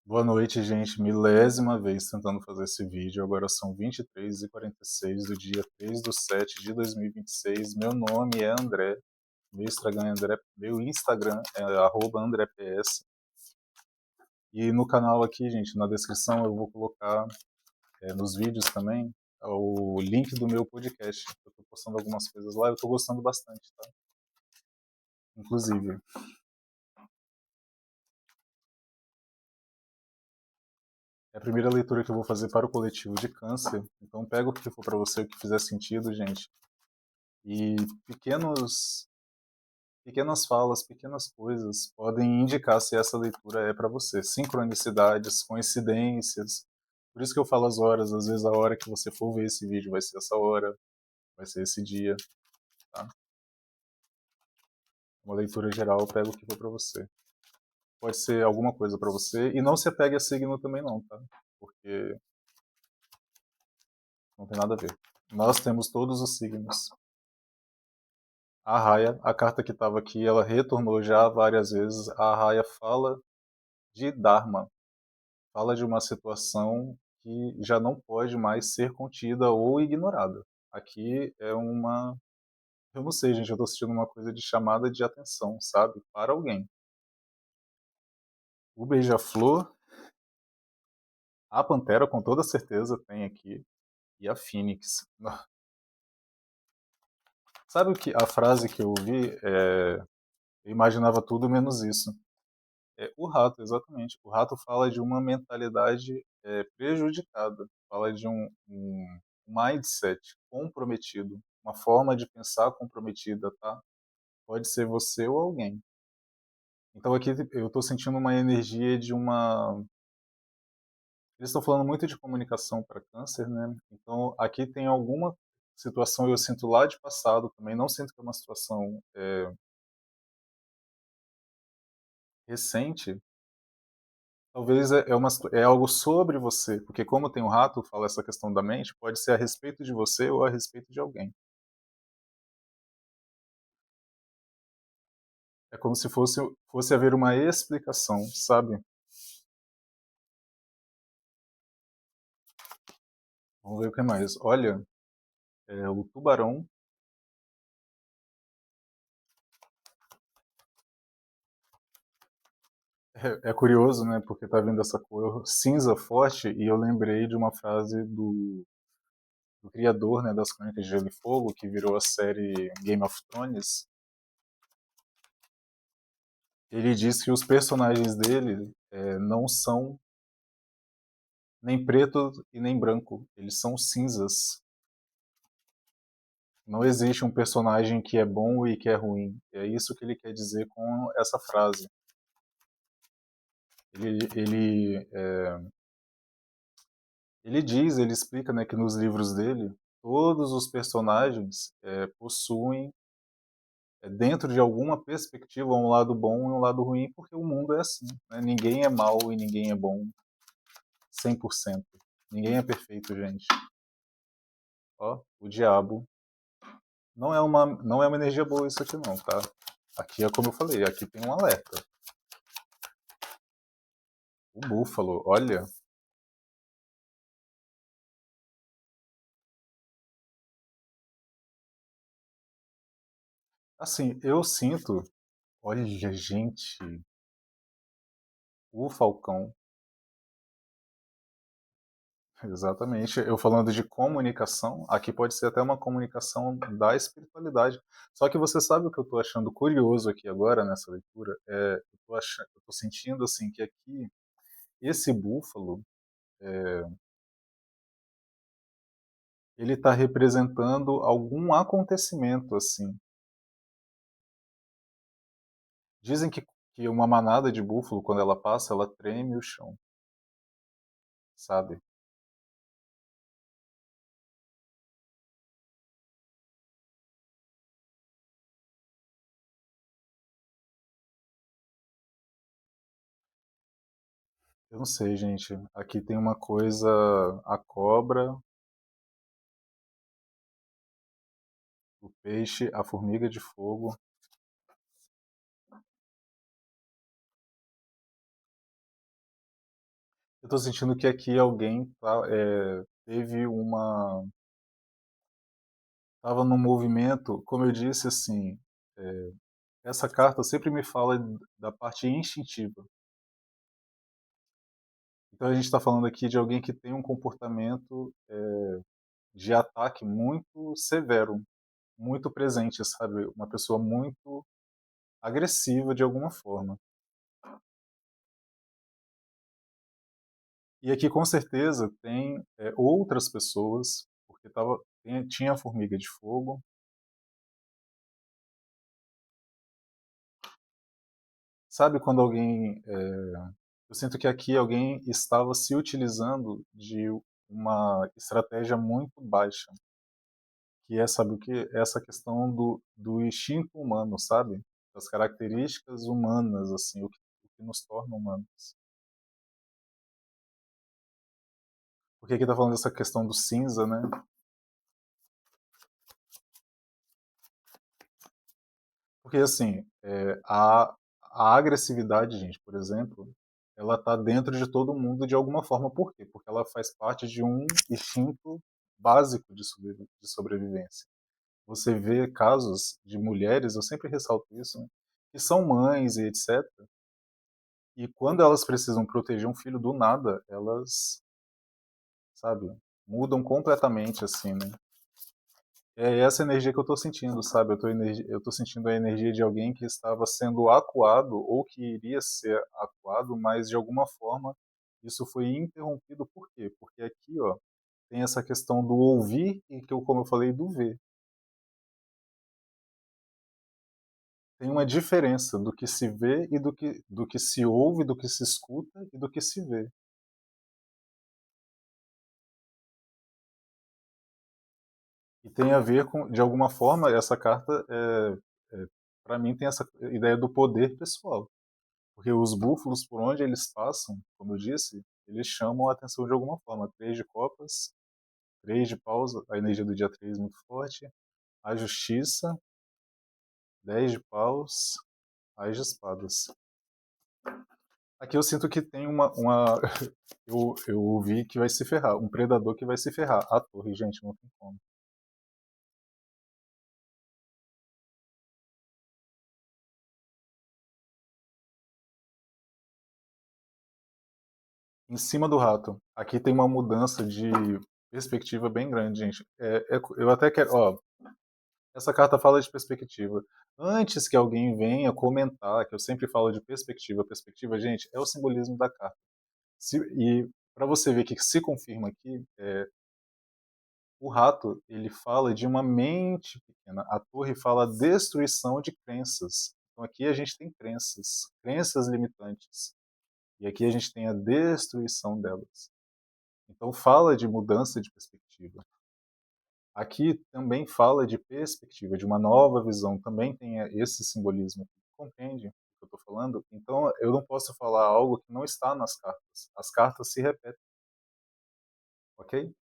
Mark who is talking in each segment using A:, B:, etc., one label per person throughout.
A: Boa noite, gente. Milésima vez tentando fazer esse vídeo. Agora são 23h46 do dia 3/7 de 2026. Meu nome é André. Meu Instagram é @AndréPS. E no canal aqui, gente, na descrição eu vou colocar nos vídeos também o link do meu podcast. Eu tô postando algumas coisas lá, eu tô gostando bastante, tá? Inclusive, é a primeira leitura que eu vou fazer para o coletivo de câncer. Então pega o que for para você, o que fizer sentido, gente. E pequenas falas, pequenas coisas podem indicar se essa leitura é para você. Sincronicidades, coincidências. Por isso que eu falo as horas. Às vezes a hora que você for ver esse vídeo vai ser essa hora, vai ser esse dia, tá? Uma leitura geral, pega o que for para você. Pode ser alguma coisa para você. E não se apegue a signo também não, tá? Porque não tem nada a ver. Nós temos todos os signos. A Raya, a carta que estava aqui, ela retornou já várias vezes. A Raya fala de Dharma, fala de uma situação que já não pode mais ser contida ou ignorada. Aqui é uma. Eu não sei, gente, eu estou assistindo uma coisa de chamada de atenção, sabe? Para alguém. O beija-flor, a pantera, com toda certeza, tem aqui, e a fênix. Sabe o que a frase que eu ouvi? Eu imaginava tudo menos isso. O rato, exatamente. O rato fala de uma mentalidade prejudicada, fala de um mindset comprometido, uma forma de pensar comprometida, tá? Pode ser você ou alguém. Então aqui eu estou sentindo uma energia de uma. Eles estão falando muito de comunicação para câncer, né? Então aqui tem alguma situação eu sinto lá de passado também, não sinto que é uma situação recente. Talvez é algo sobre você, porque como tem um rato, fala essa questão da mente, pode ser a respeito de você ou a respeito de alguém. É como se fosse haver uma explicação, sabe? Vamos ver o que mais. Olha, o tubarão é curioso, né? Porque tá vendo essa cor cinza forte e eu lembrei de uma frase do criador, né, das Crônicas de Gelo e Fogo, que virou a série Game of Thrones. Ele disse que os personagens dele não são nem preto e nem branco, eles são cinzas. Não existe um personagem que é bom e que é ruim. É isso que ele quer dizer com essa frase. Ele diz, ele explica, né, que nos livros dele, todos os personagens possuem, dentro de alguma perspectiva, um lado bom e um lado ruim, porque o mundo é assim. Né? Ninguém é mal e ninguém é bom 100%. Ninguém é perfeito, gente. Ó, o diabo. Não é uma energia boa isso aqui não, tá? Aqui é como eu falei, aqui tem um alerta. O búfalo, olha, assim, eu sinto, olha, gente, o falcão, exatamente, eu falando de comunicação, aqui pode ser até uma comunicação da espiritualidade. Só que você sabe o que eu tô achando curioso aqui agora nessa leitura? Eu tô sentindo assim que aqui esse búfalo, ele está representando algum acontecimento assim. Dizem que uma manada de búfalo, quando ela passa, ela treme o chão, sabe? Eu não sei, gente. Aqui tem uma coisa, a cobra, o peixe, a formiga de fogo. Eu tô sentindo que aqui alguém teve tava num movimento, como eu disse, assim, eh, essa carta sempre me fala da parte instintiva. Então a gente está falando aqui de alguém que tem um comportamento de ataque muito severo, muito presente, sabe? Uma pessoa muito agressiva de alguma forma. E aqui com certeza tem outras pessoas, porque tinha a formiga de fogo. Sabe quando eu sinto que aqui alguém estava se utilizando de uma estratégia muito baixa, que é, sabe o que? Essa questão do instinto humano, sabe? Das características humanas, assim, o que nos torna humanos. Porque aqui tá falando dessa questão do cinza, né? Porque, assim, a agressividade, gente, por exemplo, ela tá dentro de todo mundo de alguma forma. Por quê? Porque ela faz parte de um instinto básico de sobrevivência. Você vê casos de mulheres, eu sempre ressalto isso, né, que são mães e etc. E quando elas precisam proteger um filho do nada, elas, sabe, mudam completamente, assim, né? É essa energia que eu tô sentindo, sabe? Eu tô sentindo a energia de alguém que estava sendo acuado ou que iria ser acuado, mas de alguma forma isso foi interrompido. Por quê? Porque aqui, ó, tem essa questão do ouvir e que eu, como eu falei, do ver. Tem uma diferença do que se vê e do que se ouve, do que se escuta e do que se vê. E tem a ver com, de alguma forma, essa carta, para mim, tem essa ideia do poder pessoal. Porque os búfalos, por onde eles passam, como eu disse, eles chamam a atenção de alguma forma. Três de copas, três de paus, a energia do dia 3 muito forte. A justiça, 10 de paus, as de espadas. Aqui eu sinto que tem eu ouvi que vai se ferrar, um predador que vai se ferrar. A torre, gente, não tem como. Em cima do rato, aqui tem uma mudança de perspectiva bem grande, gente. Eu até quero, ó, essa carta fala de perspectiva. Antes que alguém venha comentar, que eu sempre falo de perspectiva, perspectiva, gente, é o simbolismo da carta. E para você ver que se confirma aqui, o rato, ele fala de uma mente pequena. A torre fala destruição de crenças. Então aqui a gente tem crenças, crenças limitantes. E aqui a gente tem a destruição delas. Então fala de mudança de perspectiva. Aqui também fala de perspectiva, de uma nova visão, também tem esse simbolismo. Compreende o que eu estou falando? Então eu não posso falar algo que não está nas cartas. As cartas se repetem, ok?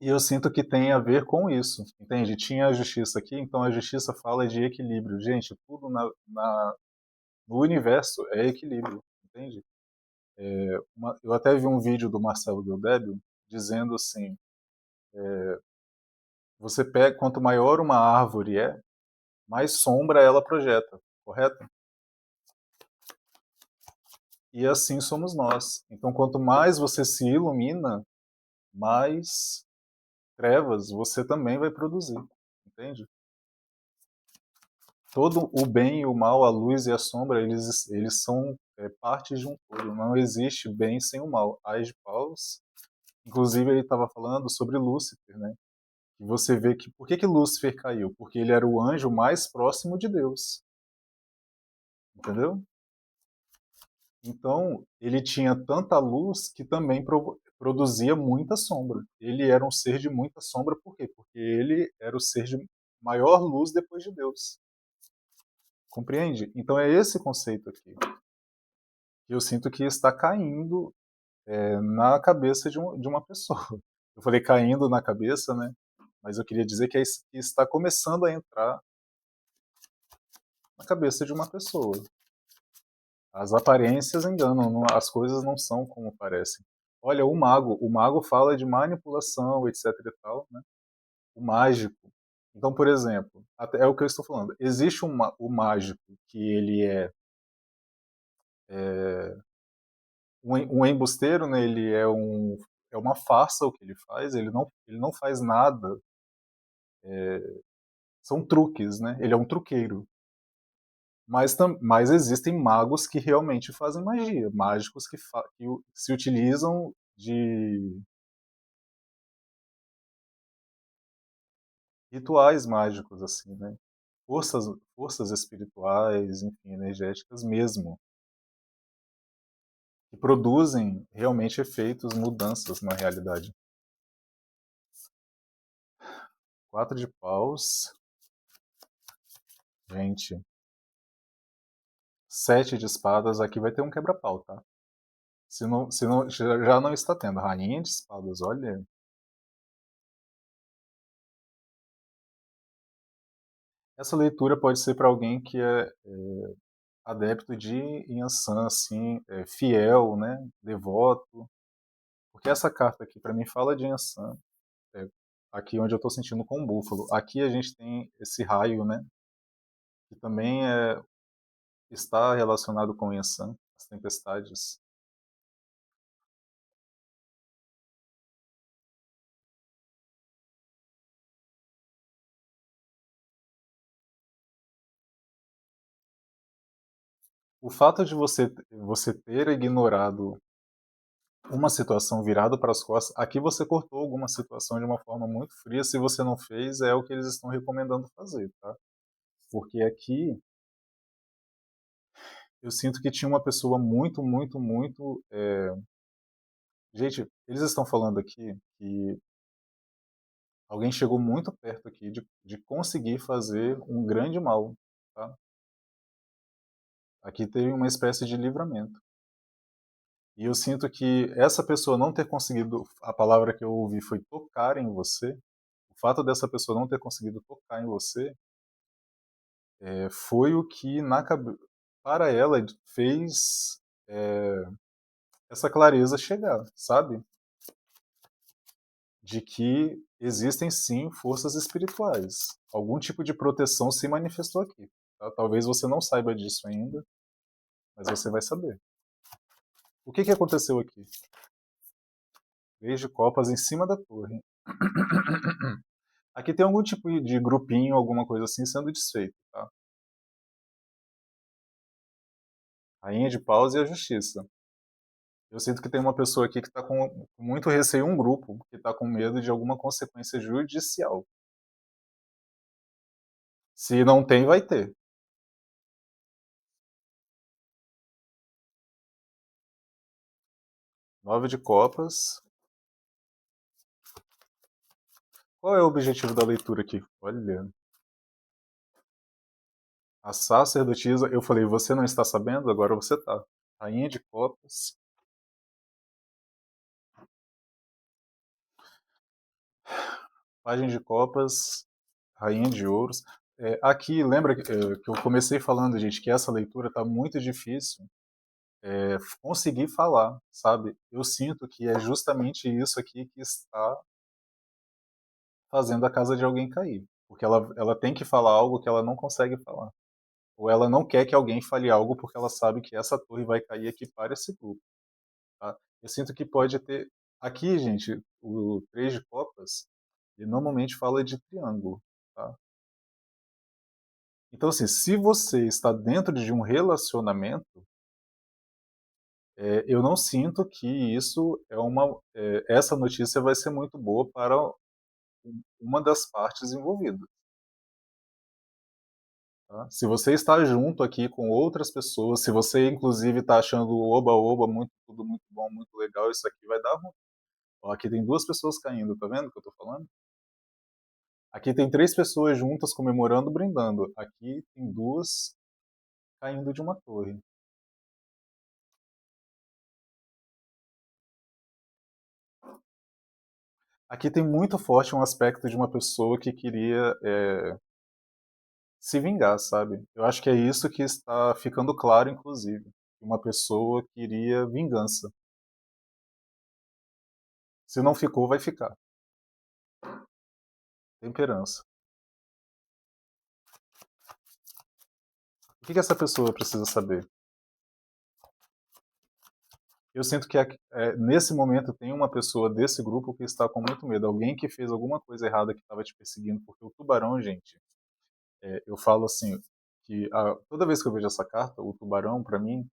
A: E eu sinto que tem a ver com isso, entende? Tinha a justiça aqui, então a justiça fala de equilíbrio. Gente, tudo no universo é equilíbrio, entende? Eu até vi um vídeo do Marcelo Deldébio dizendo assim, você pega, quanto maior uma árvore é, mais sombra ela projeta, correto? E assim somos nós. Então, quanto mais você se ilumina, mais trevas você também vai produzir, entende? Todo o bem e o mal, a luz e a sombra, eles são partes de um todo. Não existe bem sem o mal. As de Paulus, inclusive ele estava falando sobre Lúcifer, né? E você vê que por que Lúcifer caiu? Porque ele era o anjo mais próximo de Deus, entendeu? Então, ele tinha tanta luz que também produzia muita sombra. Ele era um ser de muita sombra, por quê? Porque ele era o ser de maior luz depois de Deus. Compreende? Então é esse conceito aqui que eu sinto que está caindo na cabeça de uma pessoa. Eu falei caindo na cabeça, né? Mas eu queria dizer que está começando a entrar na cabeça de uma pessoa. As aparências enganam, as coisas não são como parecem. Olha, o mago fala de manipulação, etc e tal, né? O mágico. Então, por exemplo, é o que eu estou falando. Existe o mágico que ele é um embusteiro, né? Ele é uma farsa o que ele faz. Ele não faz nada. São truques, né? Ele é um truqueiro. Mas existem magos que realmente fazem magia, mágicos que se utilizam de rituais mágicos, assim, né? Forças, forças espirituais, enfim, energéticas mesmo, que produzem realmente efeitos, mudanças na realidade. Quatro de paus, gente. Sete de espadas, aqui vai ter um quebra-pau, tá? Se não, já não está tendo. Rainha de espadas, olha. Essa leitura pode ser para alguém que é adepto de Yansan, assim, fiel, né? Devoto. Porque essa carta aqui, para mim, fala de Yansan. É, aqui onde eu estou sentindo com o búfalo. Aqui a gente tem esse raio, né? Que também está relacionado com Yansan, as tempestades. O fato de você ter ignorado uma situação virada para as costas, aqui você cortou alguma situação de uma forma muito fria. Se você não fez, é o que eles estão recomendando fazer, tá? Porque aqui eu sinto que tinha uma pessoa muito, muito, muito. Gente, eles estão falando aqui que alguém chegou muito perto aqui de conseguir fazer um grande mal, tá? Aqui teve uma espécie de livramento. E eu sinto que essa pessoa não ter conseguido, a palavra que eu ouvi foi tocar em você, o fato dessa pessoa não ter conseguido tocar em você, foi o que para ela fez essa clareza chegar, sabe? De que existem sim forças espirituais. Algum tipo de proteção se manifestou aqui. Tá? Talvez você não saiba disso ainda, mas você vai saber. O que aconteceu aqui? Três de copas em cima da torre. Aqui tem algum tipo de grupinho, alguma coisa assim sendo desfeito, tá? Rainha de paus e a justiça. Eu sinto que tem uma pessoa aqui que está com muito receio, um grupo que está com medo de alguma consequência judicial. Se não tem, vai ter. Nove de copas. Qual é o objetivo da leitura aqui? Olha, a sacerdotisa. Eu falei, você não está sabendo? Agora você tá. Rainha de copas. Página de copas. Rainha de ouros. Aqui, lembra que eu comecei falando, gente, que essa leitura tá muito difícil conseguir falar, sabe? Eu sinto que é justamente isso aqui que está fazendo a casa de alguém cair. Porque ela tem que falar algo que ela não consegue falar. Ou ela não quer que alguém fale algo porque ela sabe que essa torre vai cair aqui para esse grupo. Tá? Eu sinto que pode ter. Aqui, gente, o Três de Copas, ele normalmente fala de triângulo. Tá? Então, assim, se você está dentro de um relacionamento, eu não sinto que isso essa notícia vai ser muito boa para uma das partes envolvidas. Tá? Se você está junto aqui com outras pessoas, se você inclusive está achando oba-oba, tudo muito bom, muito legal, isso aqui vai dar ruim. Ó, aqui tem duas pessoas caindo, tá vendo o que eu tô falando? Aqui tem três pessoas juntas comemorando, brindando. Aqui tem duas caindo de uma torre. Aqui tem muito forte um aspecto de uma pessoa que queria se vingar, sabe? Eu acho que é isso que está ficando claro, inclusive. que uma pessoa queria vingança. Se não ficou, vai ficar. Temperança. O que que essa pessoa precisa saber? Eu sinto que nesse momento tem uma pessoa desse grupo que está com muito medo, alguém que fez alguma coisa errada que estava te perseguindo, porque o tubarão, gente, eu falo assim, que toda vez que eu vejo essa carta, o tubarão, para mim,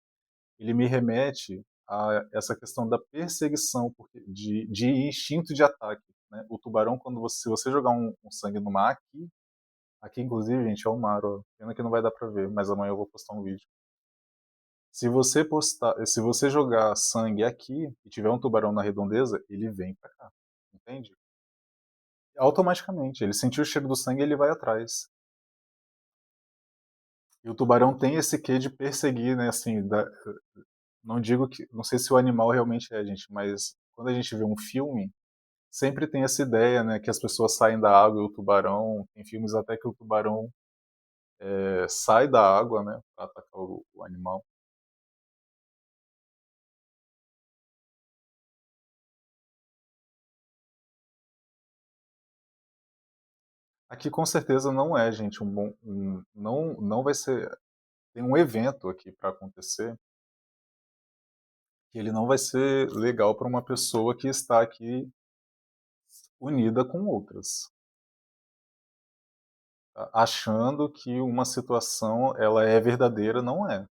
A: ele me remete a essa questão da perseguição, de instinto de ataque. Né? O tubarão, se você jogar um sangue no mar, aqui inclusive, gente, é o mar, ó, pena que não vai dar para ver, mas amanhã eu vou postar um vídeo. Se você jogar sangue aqui e tiver um tubarão na redondeza, ele vem pra cá, entende? Automaticamente, ele sentiu o cheiro do sangue, ele vai atrás. E o tubarão tem esse quê de perseguir, né, assim, não digo que, não sei se o animal realmente é, gente, mas quando a gente vê um filme, sempre tem essa ideia, né, que as pessoas saem da água e o tubarão, tem filmes até que o tubarão sai da água, né, pra atacar o animal. Aqui com certeza não é, gente, não vai ser. Tem um evento aqui para acontecer que ele não vai ser legal para uma pessoa que está aqui unida com outras, tá? Achando que uma situação ela é verdadeira, não é.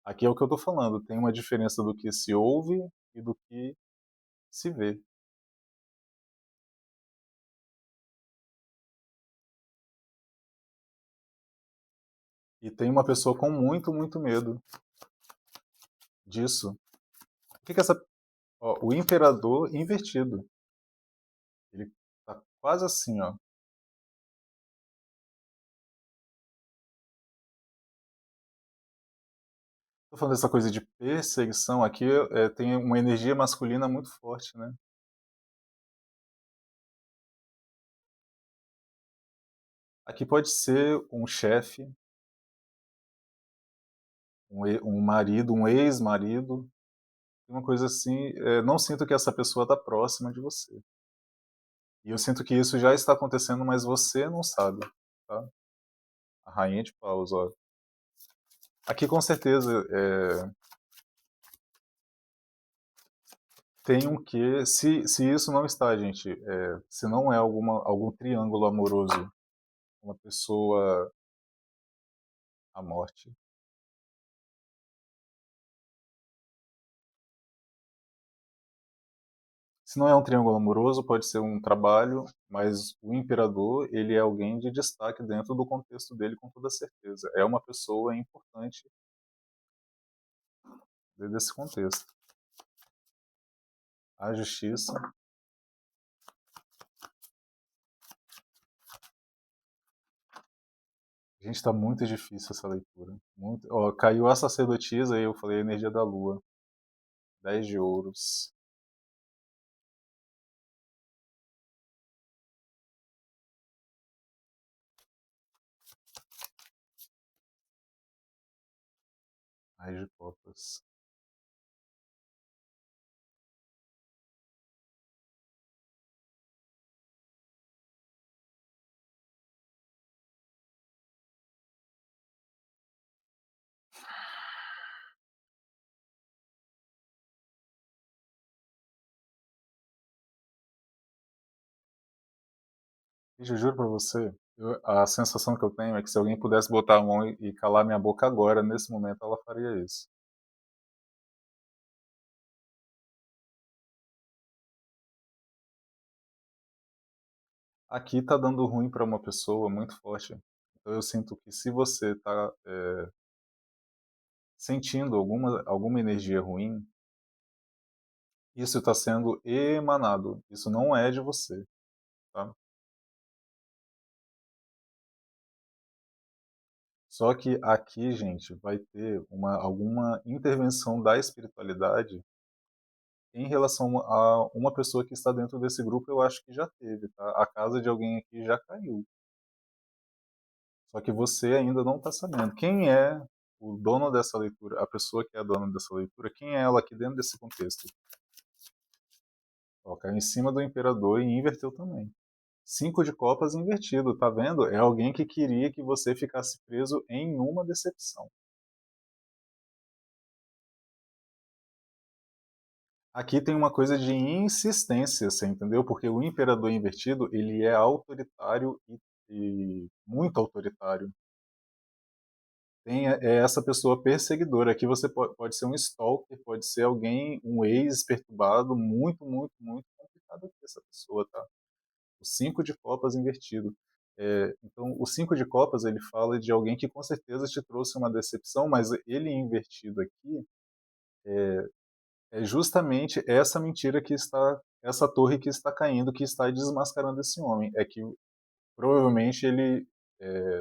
A: Aqui é o que eu estou falando, tem uma diferença do que se ouve e do que se vê. E tem uma pessoa com muito, muito medo disso. O que que essa ó, o imperador invertido, ele tá quase assim, ó. Tô falando dessa coisa de perseguição aqui, tem uma energia masculina muito forte, né. Aqui pode ser um chefe, um marido, um ex-marido, uma coisa assim, não sinto que essa pessoa está próxima de você. E eu sinto que isso já está acontecendo, mas você não sabe, tá. A rainha de paus, ó. Aqui com certeza, tem um quê se isso não está, gente, se não é algum triângulo amoroso, uma pessoa a morte. Se não é um triângulo amoroso, pode ser um trabalho, mas o imperador, ele é alguém de destaque dentro do contexto dele com toda certeza. É uma pessoa importante dentro desse contexto. A justiça. Gente, tá muito difícil essa leitura. Muito, ó, caiu a sacerdotisa e eu falei a energia da lua. 10 de ouros. Raiz de copas. Gente, eu juro pra você, a sensação que eu tenho é que se alguém pudesse botar a mão e calar minha boca agora, nesse momento, ela faria isso. Aqui tá dando ruim pra uma pessoa muito forte. Então eu sinto que se você tá sentindo alguma energia ruim, isso está sendo emanado. Isso não é de você, tá? Só que aqui, gente, vai ter alguma intervenção da espiritualidade em relação a uma pessoa que está dentro desse grupo, eu acho que já teve, tá? A casa de alguém aqui já caiu. Só que você ainda não está sabendo. Quem é? o dono dessa leitura, a pessoa que é a dona dessa leitura, quem é ela aqui dentro desse contexto? Ó, caiu em cima do imperador e inverteu também. 5 de copas invertido, tá vendo? É alguém que queria que você ficasse preso em uma decepção. Aqui tem uma coisa de insistência, você entendeu? Porque o imperador invertido, ele é autoritário e muito autoritário. Tem essa pessoa perseguidora. Aqui você pode ser um stalker, pode ser alguém, um ex perturbado, muito, muito, muito complicado aqui essa pessoa, tá? O 5 de copas invertido. Então, o 5 de copas, ele fala de alguém que com certeza te trouxe uma decepção, mas ele invertido aqui é justamente essa mentira que está, essa torre que está caindo, que está desmascarando esse homem. É que provavelmente ele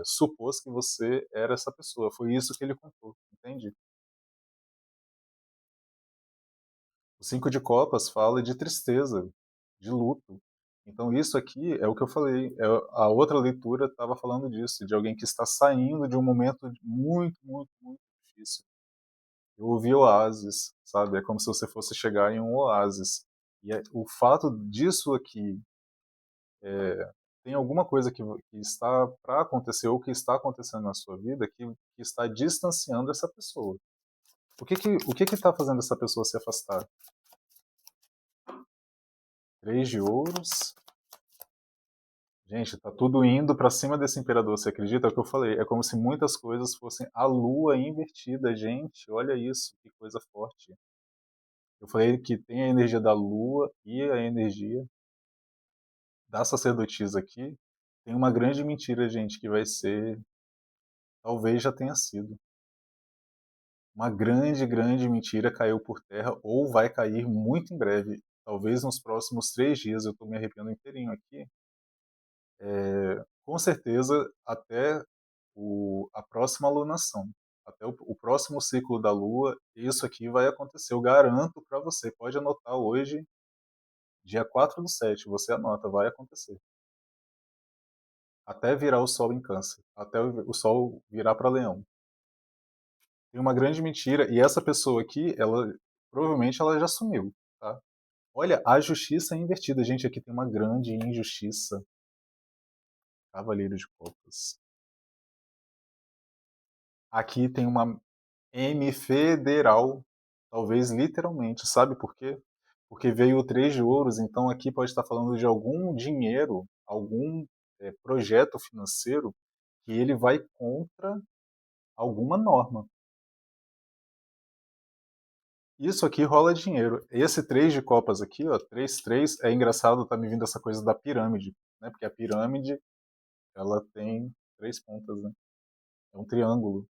A: supôs que você era essa pessoa. Foi isso que ele contou, entende? O 5 de copas fala de tristeza, de luto. Então isso aqui é o que eu falei. A outra leitura estava falando disso, de alguém que está saindo de um momento muito, muito, muito difícil. Eu ouvi oásis, sabe? É como se você fosse chegar em um oásis. O fato disso aqui tem alguma coisa que está para acontecer ou que está acontecendo na sua vida que está distanciando essa pessoa. O que está fazendo essa pessoa se afastar? 3 de ouros. Gente, tá tudo indo para cima desse imperador, você acredita? É o que eu falei. É como se muitas coisas fossem a lua invertida, gente. Olha isso, que coisa forte. Eu falei que tem a energia da lua e a energia da sacerdotisa aqui. Tem uma grande mentira, gente, que vai ser, talvez já tenha sido. Uma grande, grande mentira caiu por terra ou vai cair muito em breve. Talvez nos próximos 3 dias. Eu estou me arrepiando inteirinho aqui. Com certeza, até a próxima lunação, até o próximo ciclo da Lua, isso aqui vai acontecer. Eu garanto para você. Pode anotar hoje, dia 4/7. Você anota, vai acontecer. Até virar o Sol em Câncer. Até o Sol virar para Leão. Tem uma grande mentira. E essa pessoa aqui, ela provavelmente ela já sumiu. Tá? Olha, a justiça é invertida. Gente, aqui tem uma grande injustiça. Cavaleiro de Copas. Aqui tem uma M federal, talvez literalmente. Sabe por quê? Porque veio o 3 de ouros, então aqui pode estar falando de algum dinheiro, algum projeto financeiro que ele vai contra alguma norma. Isso aqui rola dinheiro. Esse 3 de copas aqui, ó, 3 3 é engraçado, tá me vindo essa coisa da pirâmide, né? Porque a pirâmide, ela tem 3 pontas, né? É um triângulo.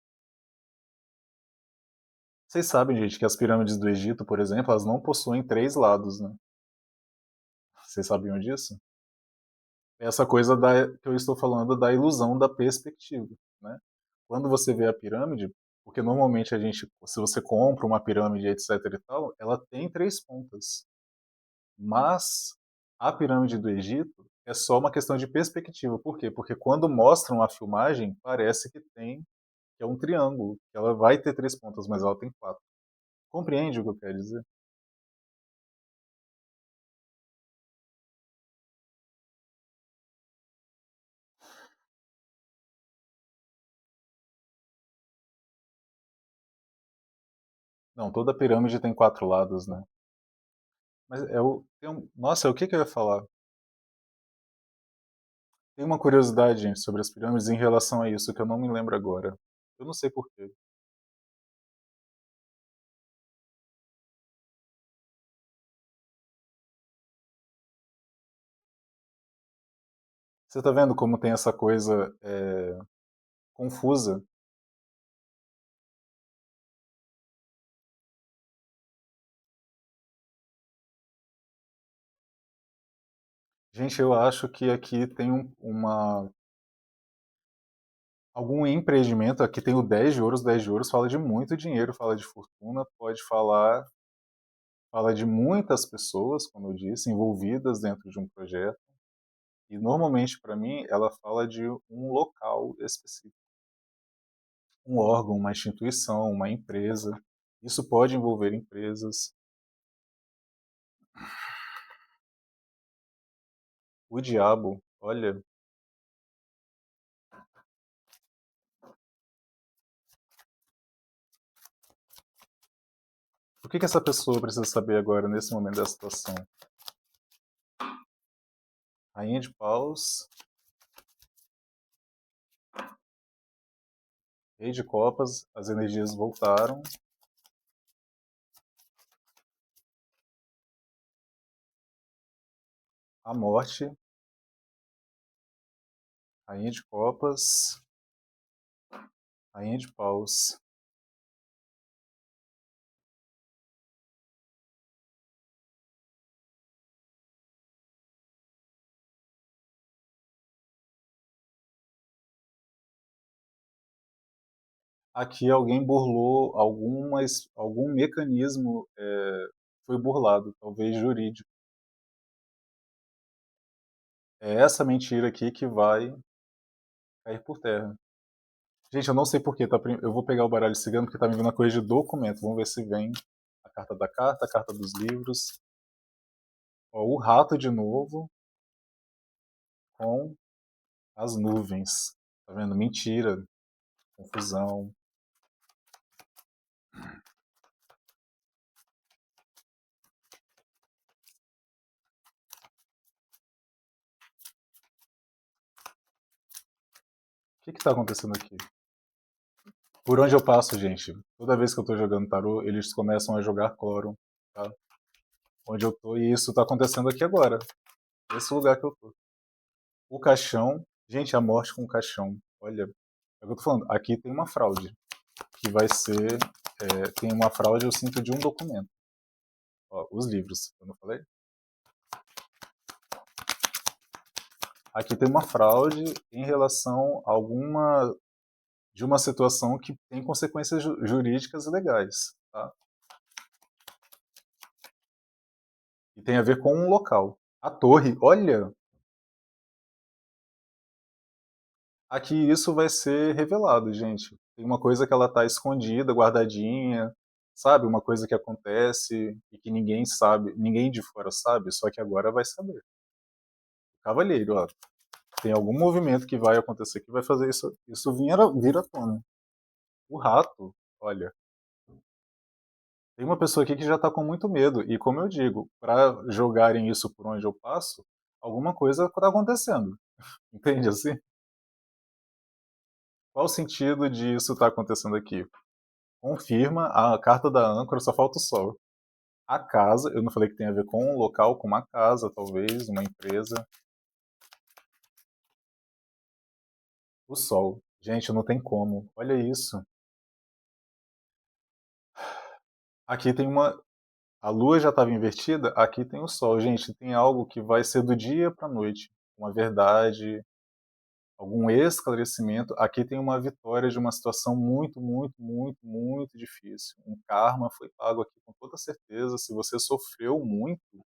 A: Vocês sabem, gente, que as pirâmides do Egito, por exemplo, elas não possuem 3 lados, né? Vocês sabiam disso? Essa coisa que eu estou falando da ilusão da perspectiva, né? Quando você vê a pirâmide, porque normalmente a gente, se você compra uma pirâmide, etc e tal, ela tem 3 pontas. Mas a pirâmide do Egito é só uma questão de perspectiva. Por quê? Porque quando mostram a filmagem, parece que é um triângulo, que ela vai ter 3 pontas, mas ela tem 4. Compreende o que eu quero dizer? Não, toda pirâmide tem 4 lados, né? Mas nossa, o que que eu ia falar? Tem uma curiosidade, gente, sobre as pirâmides em relação a isso que eu não me lembro agora. Eu não sei por quê. Você tá vendo como tem essa coisa confusa? Gente, eu acho que aqui tem algum empreendimento. Aqui tem o 10 de ouros. 10 de ouros fala de muito dinheiro, fala de fortuna, fala de muitas pessoas, como eu disse, envolvidas dentro de um projeto. E normalmente, para mim, ela fala de um local específico. um órgão, uma instituição, uma empresa. Isso pode envolver empresas. O diabo, olha, o que que essa pessoa precisa saber agora, nesse momento da situação? Rainha de paus, rei de copas, as energias voltaram. A morte, rainha de copas, rainha de paus. Aqui alguém burlou algum mecanismo, foi burlado, talvez jurídico. É essa mentira aqui que vai cair por terra. Gente, eu não sei porquê, tá? Eu vou pegar o baralho cigano porque tá me vindo uma coisa de documento. Vamos ver se vem a carta da carta, a carta dos livros. Ó, o rato de novo com as nuvens. Tá vendo? Mentira, confusão. O que que tá acontecendo aqui? Por onde eu passo, gente, toda vez que eu tô jogando tarô, eles começam a jogar Cloron, tá? Onde eu tô, e isso tá acontecendo aqui agora. Nesse lugar que eu tô. O caixão, gente, a morte com o caixão. Olha, é o que eu tô falando. Aqui tem uma fraude, que vai ser. Tem uma fraude, eu sinto, de um documento. Ó, os livros, eu não falei? Aqui tem uma fraude em relação a alguma. De uma situação que tem consequências jurídicas e legais, tá? E tem a ver com um local. A torre, olha, aqui isso vai ser revelado, gente. Tem uma coisa que ela tá escondida, guardadinha, sabe? Uma coisa que acontece e que ninguém sabe, ninguém de fora sabe, só que agora vai saber. Cavalheiro, ó, tem algum movimento que vai acontecer que vai fazer isso vir à tona. O rato, olha, tem uma pessoa aqui que já tá com muito medo e como eu digo, para jogarem isso por onde eu passo, alguma coisa tá acontecendo. Entende assim? Qual o sentido disso tá acontecendo aqui? Confirma a carta da âncora, só falta o sol. A casa, eu não falei que tem a ver com um local, com uma casa, talvez, uma empresa. O sol. Gente, não tem como. Olha isso. Aqui tem uma. A lua já estava invertida, aqui tem o sol. Gente, tem algo que vai ser do dia para a noite. Uma verdade, algum esclarecimento. Aqui tem uma vitória de uma situação muito, muito, muito, muito difícil. Um karma foi pago aqui com toda certeza. Se você sofreu muito,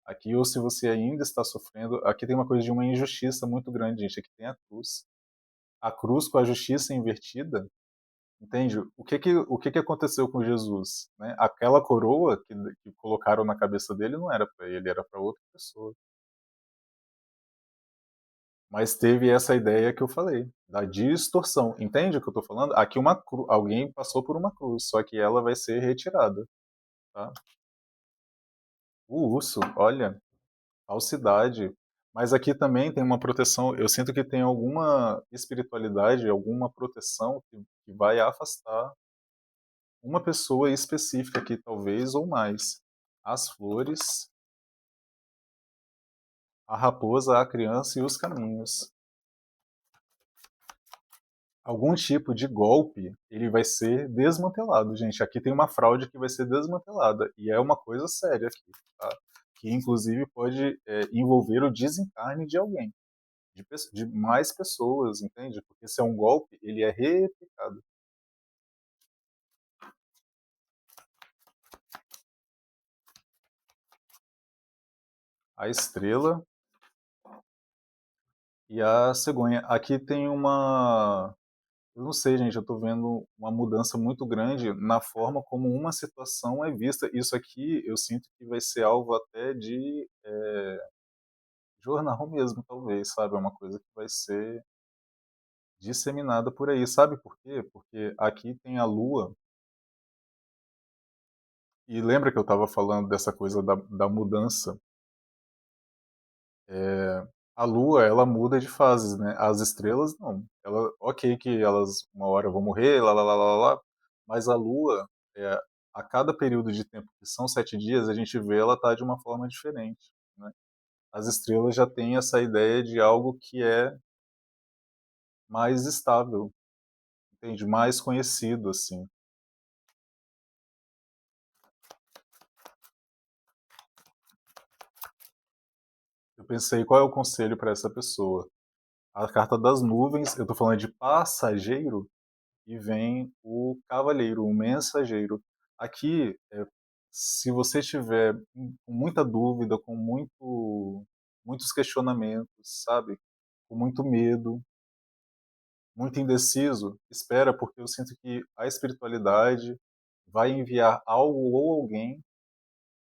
A: aqui, ou se você ainda está sofrendo, aqui tem uma coisa de uma injustiça muito grande, gente. Aqui tem a cruz. A cruz com a justiça invertida, entende? O que que aconteceu com Jesus? Né? Aquela coroa que colocaram na cabeça dele não era para ele, era para outra pessoa. Mas teve essa ideia que eu falei, da distorção. Entende o que eu estou falando? Aqui alguém passou por uma cruz, só que ela vai ser retirada. Tá? O urso, olha, falsidade. Mas aqui também tem uma proteção. Eu sinto que tem alguma espiritualidade, alguma proteção que vai afastar uma pessoa específica aqui, talvez, ou mais. As flores, a raposa, a criança e os caminhos. Algum tipo de golpe, ele vai ser desmantelado, gente. Aqui tem uma fraude que vai ser desmantelada. E é uma coisa séria aqui, tá? Que inclusive pode envolver o desencarne de alguém. De mais pessoas, entende? Porque se é um golpe, ele é replicado. A estrela e a cegonha. Aqui tem uma. Eu não sei, gente, eu tô vendo uma mudança muito grande na forma como uma situação é vista. Isso aqui eu sinto que vai ser alvo até de jornal mesmo, talvez, sabe? É uma coisa que vai ser disseminada por aí. Sabe por quê? Porque aqui tem a Lua, e lembra que eu estava falando dessa coisa da mudança? A Lua, ela muda de fases, né? As estrelas, não. Ela, ok que elas uma hora vão morrer, lá, lá, lá, lá, lá, mas a Lua, é, a cada período de tempo, que são 7 dias, a gente vê ela tá de uma forma diferente, né? As estrelas já têm essa ideia de algo que é mais estável, entende? Mais conhecido, assim. Eu pensei, qual é o conselho para essa pessoa? A carta das nuvens, eu tô falando de passageiro, e vem o cavaleiro, o mensageiro. Aqui, se você tiver com muita dúvida, com muitos questionamentos, sabe? Com muito medo, muito indeciso, espera, porque eu sinto que a espiritualidade vai enviar algo ou alguém.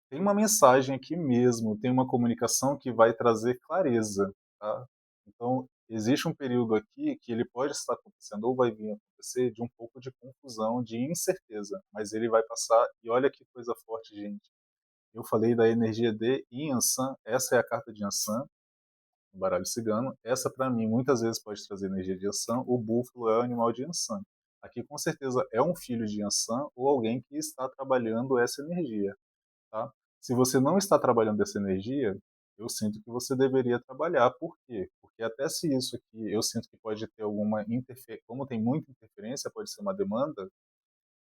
A: Tem uma mensagem aqui mesmo, tem uma comunicação que vai trazer clareza, tá? Então, existe um período aqui que ele pode estar acontecendo ou vai vir a acontecer de um pouco de confusão, de incerteza, mas ele vai passar. E olha que coisa forte, gente. Eu falei da energia de Yansan, essa é a carta de Yansan, no baralho cigano. Essa, para mim, muitas vezes pode trazer energia de Yansan. O búfalo é o animal de Yansan. Aqui, com certeza, é um filho de Yansan ou alguém que está trabalhando essa energia, tá? Se você não está trabalhando essa energia, eu sinto que você deveria trabalhar. Por quê? Porque até se isso aqui eu sinto que pode ter alguma interferência, como tem muita interferência, pode ser uma demanda,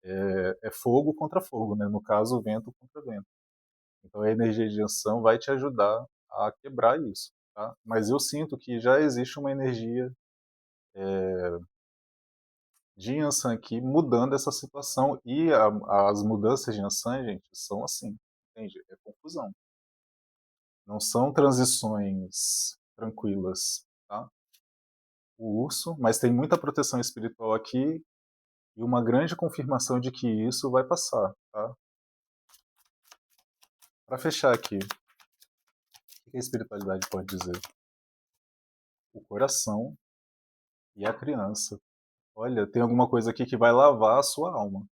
A: é fogo contra fogo, né? No caso, vento contra vento. Então a energia de ação vai te ajudar a quebrar isso, tá? Mas eu sinto que já existe uma energia de Yansan aqui mudando essa situação e as mudanças de Yansan, gente, são assim, entende? É confusão. Não são transições tranquilas, tá? O urso, mas tem muita proteção espiritual aqui e uma grande confirmação de que isso vai passar, tá? Para fechar aqui, o que a espiritualidade pode dizer? O coração e a criança. Olha, tem alguma coisa aqui que vai lavar a sua alma.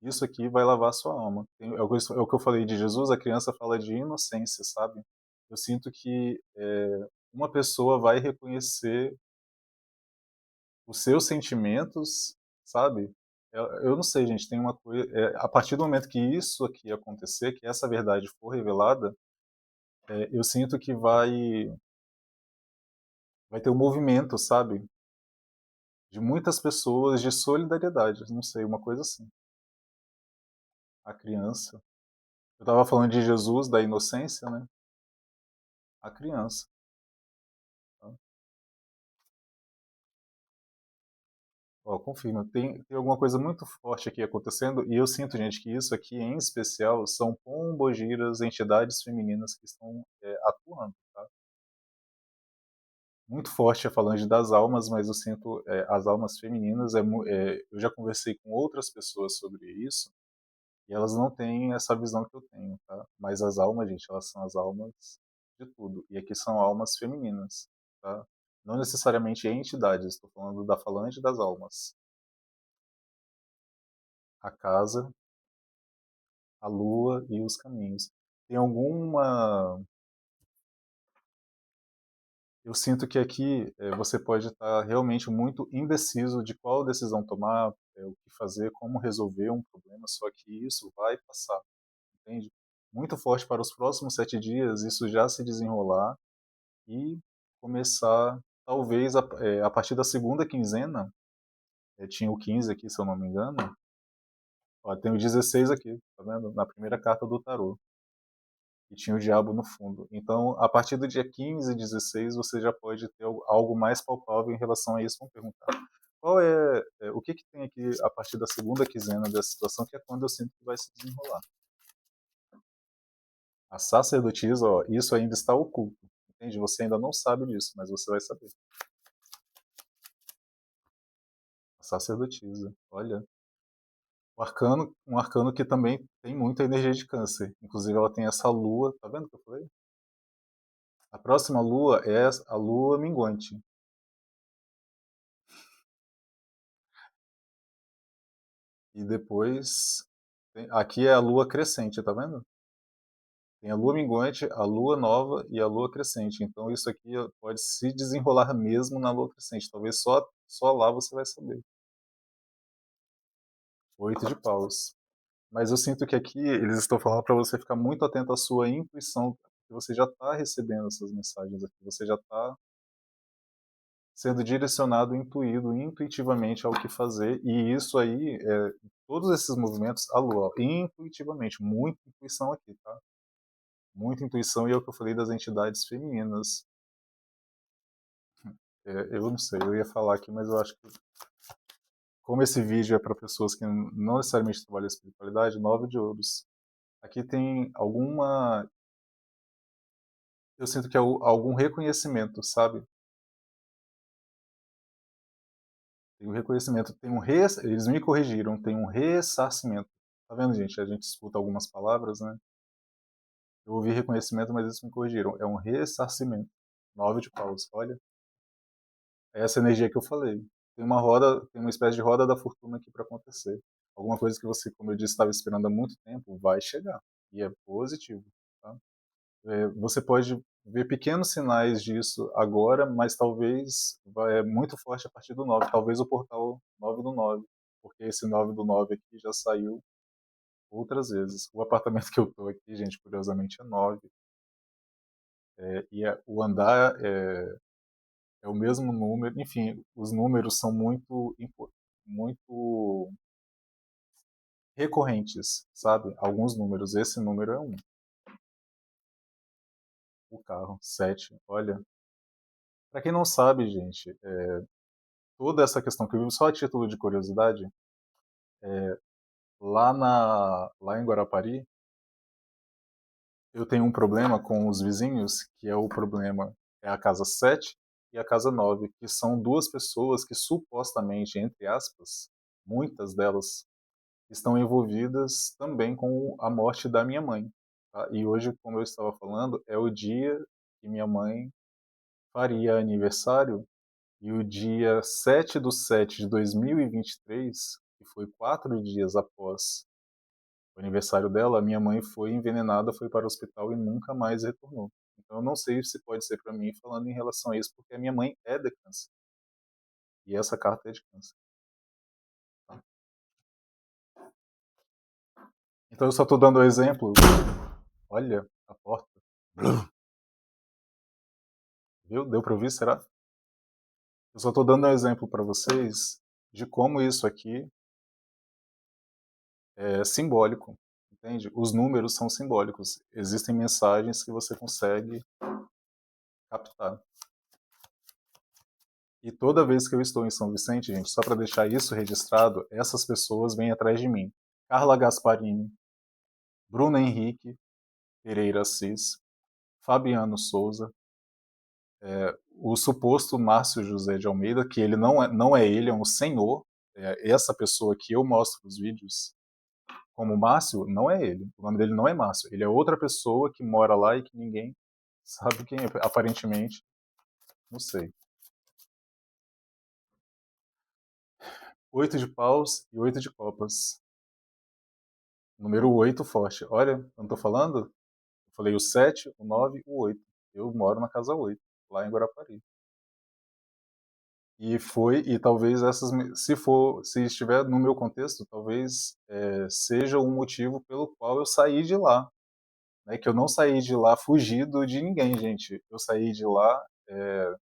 A: Isso aqui vai lavar a sua alma. É o que eu falei de Jesus, a criança fala de inocência, sabe? Eu sinto que uma pessoa vai reconhecer os seus sentimentos, sabe? Eu não sei, gente, tem uma coisa. A partir do momento que isso aqui acontecer, que essa verdade for revelada, eu sinto que vai ter um movimento, sabe? De muitas pessoas de solidariedade, não sei, uma coisa assim. A criança. Eu estava falando de Jesus, da inocência, né? A criança. Tá? Ó, confirma. Tem alguma coisa muito forte aqui acontecendo e eu sinto, gente, que isso aqui em especial são pombogiras, entidades femininas que estão atuando, tá? Muito forte a falange das almas, mas eu sinto as almas femininas. Eu já conversei com outras pessoas sobre isso e elas não têm essa visão que eu tenho, tá? Mas as almas, gente, elas são as almas de tudo. E aqui são almas femininas, tá? Não necessariamente entidades, estou falando da falange das almas. A casa, a lua e os caminhos. Tem alguma. Eu sinto que aqui você pode estar realmente muito indeciso de qual decisão tomar, o que fazer, como resolver um problema, só que isso vai passar, entende? Muito forte para os próximos 7 dias, isso já se desenrolar e começar, talvez, a partir da segunda quinzena, tinha o 15 aqui, se eu não me engano, ó, tem o 16 aqui, tá vendo? Na primeira carta do tarô. E tinha o diabo no fundo. Então, a partir do dia 15 e 16, você já pode ter algo mais palpável em relação a isso. Vamos perguntar. O que tem aqui a partir da segunda quinzena dessa situação, que é quando eu sinto que vai se desenrolar? A sacerdotisa, ó, isso ainda está oculto. Entende? Você ainda não sabe disso, mas você vai saber. A Sacerdotisa, olha. Um arcano que também tem muita energia de câncer. Inclusive ela tem essa lua, tá vendo o que eu falei? A próxima lua é a lua minguante. E depois, aqui é a lua crescente, tá vendo? Tem a lua minguante, a lua nova e a lua crescente. Então isso aqui pode se desenrolar mesmo na lua crescente. Talvez só lá você vai saber. 8 de paus. Mas eu sinto que aqui eles estão falando para você ficar muito atento à sua intuição, porque você já está recebendo essas mensagens aqui, você já está sendo direcionado, intuído, intuitivamente ao que fazer, e isso aí, todos esses movimentos, a lua, ó, intuitivamente, muita intuição aqui, tá? Muita intuição, e é o que eu falei das entidades femininas. Eu não sei, eu ia falar aqui, mas eu acho que, como esse vídeo é para pessoas que não necessariamente trabalham a espiritualidade, 9 de ouros. Aqui tem alguma. Eu sinto que é algum reconhecimento, sabe? Tem um reconhecimento, eles me corrigiram, tem um ressarcimento. Tá vendo, gente? A gente escuta algumas palavras, né? Eu ouvi reconhecimento, mas eles me corrigiram. É um ressarcimento. 9 de paus. Olha, é essa energia que eu falei. Tem uma roda, tem uma espécie de roda da fortuna aqui para acontecer. Alguma coisa que você, como eu disse, estava esperando há muito tempo, vai chegar. E é positivo, tá? Você pode ver pequenos sinais disso agora, mas talvez é muito forte a partir do 9. Talvez o portal 9 do 9, porque esse 9 do 9 aqui já saiu outras vezes. O apartamento que eu estou aqui, gente, curiosamente é 9. O andar é o mesmo número. Enfim, os números são muito recorrentes, sabe? Alguns números. Esse número é um. O carro, 7. Olha, para quem não sabe, gente, toda essa questão que eu vi, só a título de curiosidade, lá em Guarapari, eu tenho um problema com os vizinhos, que é o problema, é a casa 7 e a casa 9, que são duas pessoas que supostamente, entre aspas, muitas delas, estão envolvidas também com a morte da minha mãe. Tá? E hoje, como eu estava falando, é o dia que minha mãe faria aniversário. E o dia 7/7/2023, que foi 4 dias após o aniversário dela, a minha mãe foi envenenada, foi para o hospital e nunca mais retornou. Então eu não sei se pode ser para mim falando em relação a isso, porque a minha mãe é de câncer. E essa carta é de câncer. Tá? Então eu só estou dando o exemplo. Olha a porta. Viu? Deu para ouvir, será? Eu só estou dando um exemplo para vocês de como isso aqui é simbólico, entende? Os números são simbólicos. Existem mensagens que você consegue captar. E toda vez que eu estou em São Vicente, gente, só para deixar isso registrado, essas pessoas vêm atrás de mim. Carla Gasparini, Bruno Henrique Pereira Assis, Fabiano Souza, o suposto Márcio José de Almeida, que ele não é ele, é um senhor. Essa pessoa que eu mostro nos vídeos como Márcio, não é ele. O nome dele não é Márcio. Ele é outra pessoa que mora lá e que ninguém sabe quem é, aparentemente. Não sei. 8 de paus e 8 de copas. Número 8 forte. Olha, eu não tô falando? Eu falei o 7, o 9, o 8. Eu moro na casa 8, lá em Guarapari. E talvez se estiver no meu contexto, talvez seja um motivo pelo qual eu saí de lá. Né? Que eu não saí de lá fugido de ninguém, gente. Eu saí de lá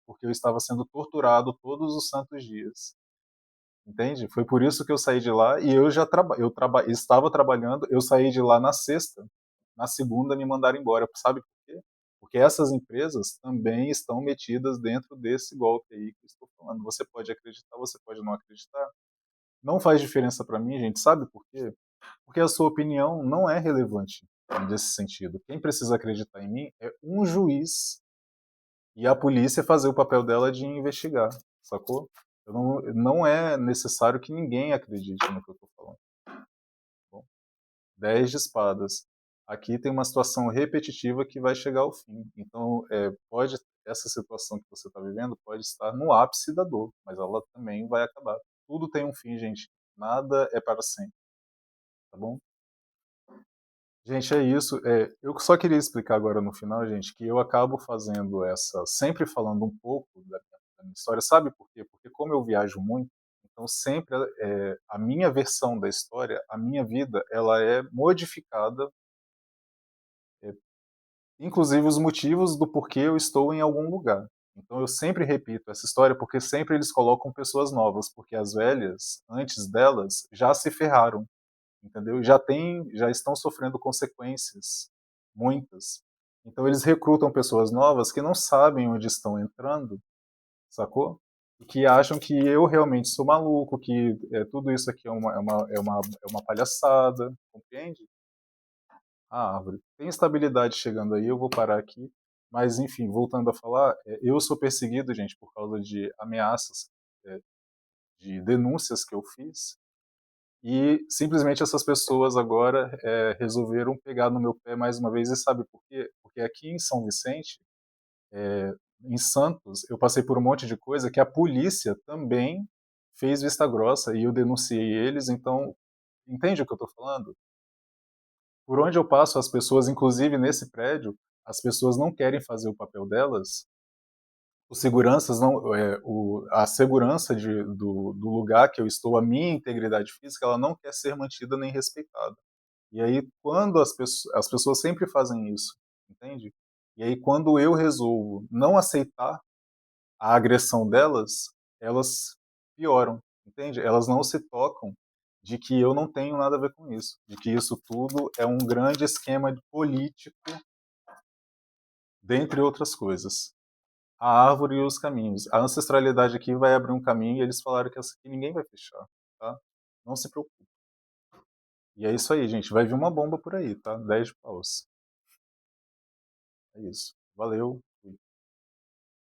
A: porque eu estava sendo torturado todos os santos dias. Entende? Foi por isso que eu saí de lá e eu já estava trabalhando, eu saí de lá na sexta, na segunda me mandaram embora. Sabe por quê? Porque essas empresas também estão metidas dentro desse golpe aí que eu estou falando. Você pode acreditar, você pode não acreditar. Não faz diferença para mim, gente. Sabe por quê? Porque a sua opinião não é relevante nesse sentido. Quem precisa acreditar em mim é um juiz e a polícia fazer o papel dela de investigar, sacou? Não é necessário que ninguém acredite no que eu estou falando, tá bom? 10 de espadas. Aqui tem uma situação repetitiva que vai chegar ao fim. Então, pode essa situação que você está vivendo pode estar no ápice da dor, mas ela também vai acabar. Tudo tem um fim, gente. Nada é para sempre, tá bom? Gente, é isso. Eu só queria explicar agora no final, gente, que eu acabo fazendo sempre falando um pouco da minha história, sabe por quê? Porque como eu viajo muito, então sempre a minha versão da história, a minha vida, ela é modificada, é, inclusive os motivos do porquê eu estou em algum lugar. Então eu sempre repito essa história porque sempre eles colocam pessoas novas, porque as velhas, antes delas, já se ferraram, entendeu? Já estão sofrendo consequências, muitas. Então eles recrutam pessoas novas que não sabem onde estão entrando, sacou? E que acham que eu realmente sou maluco, que tudo isso aqui é uma palhaçada, compreende? A árvore. Tem estabilidade chegando aí, eu vou parar aqui. Mas, enfim, voltando a falar, eu sou perseguido, gente, por causa de ameaças, é, de denúncias que eu fiz. E simplesmente essas pessoas agora resolveram pegar no meu pé mais uma vez. E sabe por quê? Porque aqui em São Vicente, em Santos, eu passei por um monte de coisa que a polícia também fez vista grossa e eu denunciei eles. Então, entende o que eu estou falando? Por onde eu passo, as pessoas, inclusive nesse prédio, as pessoas não querem fazer o papel delas. Os seguranças não, a segurança do lugar que eu estou, a minha integridade física, ela não quer ser mantida nem respeitada. E aí, quando as pessoas sempre fazem isso, entende? E aí, quando eu resolvo não aceitar a agressão delas, elas pioram, entende? Elas não se tocam de que eu não tenho nada a ver com isso, de que isso tudo é um grande esquema político, dentre outras coisas. A árvore e os caminhos. A ancestralidade aqui vai abrir um caminho e eles falaram que essa aqui ninguém vai fechar, tá? Não se preocupe. E é isso aí, gente. Vai vir uma bomba por aí, tá? 10 de paus. É isso. Valeu.